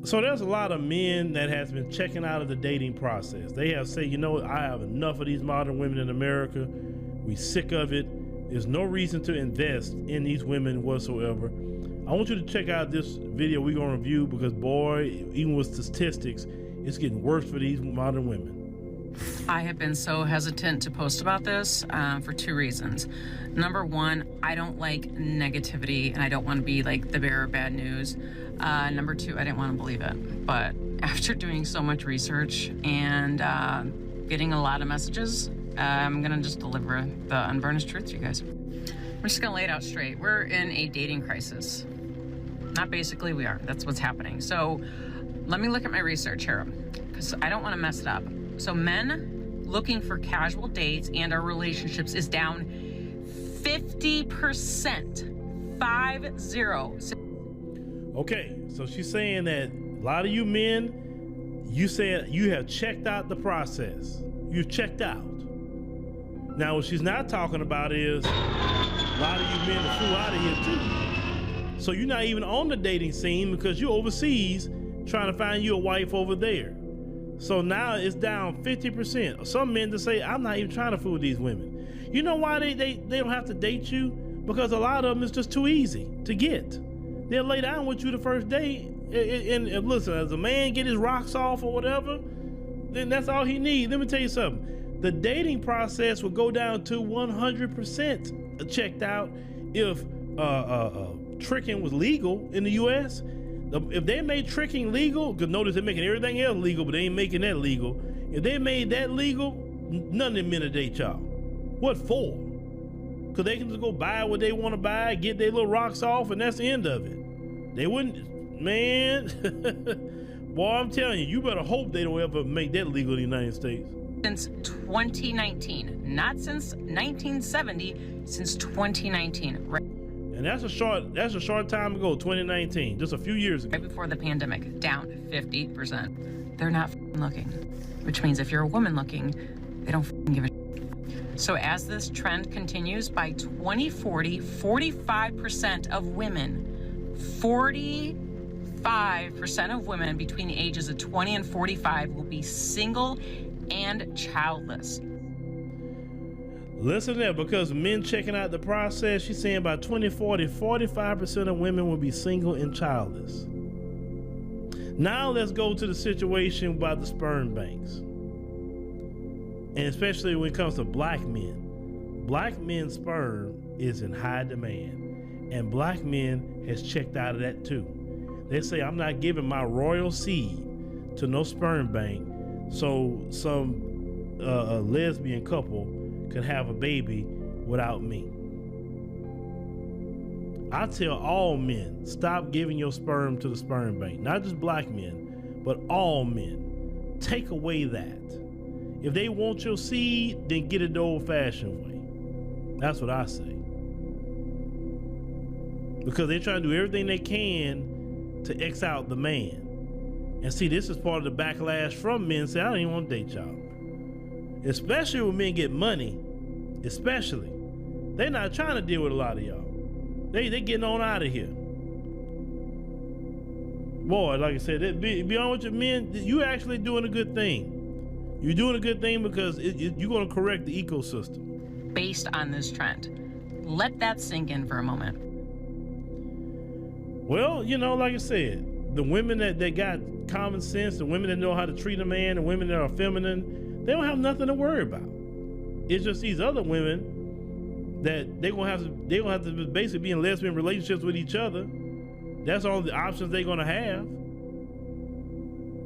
So there's a lot of men that has been checking out of the dating process. They have said, you know what, I have enough of these modern women in America. We sick of it. There's no reason to invest in these women whatsoever. I want you to check out this video we're gonna review because boy, even with statistics, it's getting worse for these modern women. I have been so hesitant to post about this for two reasons. Number one, I don't like negativity and I don't want to be like the bearer of bad news. Number two, I didn't want to believe it. But after doing so much research and getting a lot of messages, I'm going to just deliver the unvarnished truth to you guys. I'm just going to lay it out straight. We're in a dating crisis. Not basically, we are. That's what's happening. So let me look at my research here because I don't want to mess it up. So men looking for casual dates and our relationships is down 50%. 50. Okay, so she's saying that a lot of you men, you said you have checked out the process. You've checked out. Now, what she's not talking about is a lot of you men that flew out of here too. So you're not even on the dating scene because you're overseas trying to find you a wife over there. So now it's down 50%. Some men to say, I'm not even trying to fool these women. You know why they don't have to date you? Because a lot of them is just too easy to get. They'll lay down with you the first day. And listen, as a man get his rocks off or whatever, then that's all he needs. Let me tell you something. The dating process will go down to 100% checked out if tricking was legal in the US. If they made tricking legal, because notice they're making everything else legal, but they ain't making that legal. If they made that legal, none of them men would date y'all. What for? Because they can just go buy what they want to buy, get their little rocks off, and that's the end of it. They wouldn't, man. Boy, I'm telling you, you better hope they don't ever make that legal in the United States. Since 2019, not since 1970, since 2019. Right. And that's a short time ago, 2019, just a few years ago. Right before the pandemic, down 50%. They're not looking, which means if you're a woman looking, they don't give a shit. So as this trend continues, by 2040, 45% of women, 45% of women between the ages of 20 and 45 will be single and childless. Listen there, because men checking out the process, she's saying by 2040, 45% of women will be single and childless. Now let's go to the situation about the sperm banks. And especially when it comes to black men. Black men's sperm is in high demand. And black men has checked out of that too. They say, I'm not giving my royal seed to no sperm bank so some lesbian couple could have a baby without me. I tell all men, stop giving your sperm to the sperm bank. Not just black men, but all men. Take away that. If they want your seed, then get it the old-fashioned way. That's what I say. Because they're trying to do everything they can to X out the man. And see, this is part of the backlash from men saying, I don't even want to date y'all. Especially when men get money, especially. They're not trying to deal with a lot of y'all. They getting on out of here. Boy, like I said, be honest with your men, you actually doing a good thing. You're doing a good thing because you're going to correct the ecosystem. Based on this trend. Let that sink in for a moment. Well, you know, like I said, the women that got common sense, the women that know how to treat a man, the women that are feminine, they don't have nothing to worry about. It's just these other women that they're gonna have to basically be in lesbian relationships with each other. That's all the options they're gonna have.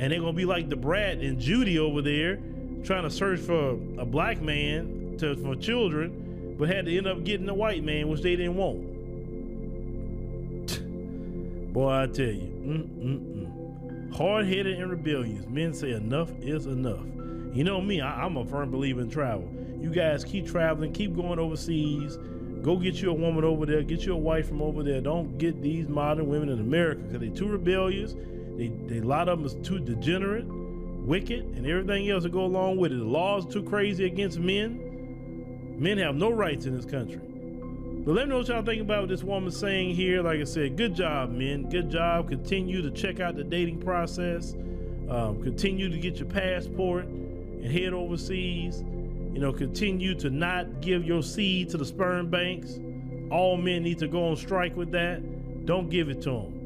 And they're gonna be like the Brat and Judy over there trying to search for a black man for children, but had to end up getting a white man, which they didn't want. Boy, I tell you, hard-headed and rebellious. Men say enough is enough. You know me, I'm a firm believer in travel. You guys keep traveling, keep going overseas. Go get you a woman over there, get you a wife from over there. Don't get these modern women in America because they're too rebellious. A lot of them is too degenerate, wicked, and everything else that go along with it. The laws too crazy against men. Men have no rights in this country. But let me know what y'all think about what this woman saying here. Like I said, good job, men. Good job. Continue to check out the dating process. Continue to get your passport and head overseas. You know, continue to not give your seed to the sperm banks. All men need to go on strike with that. Don't give it to them.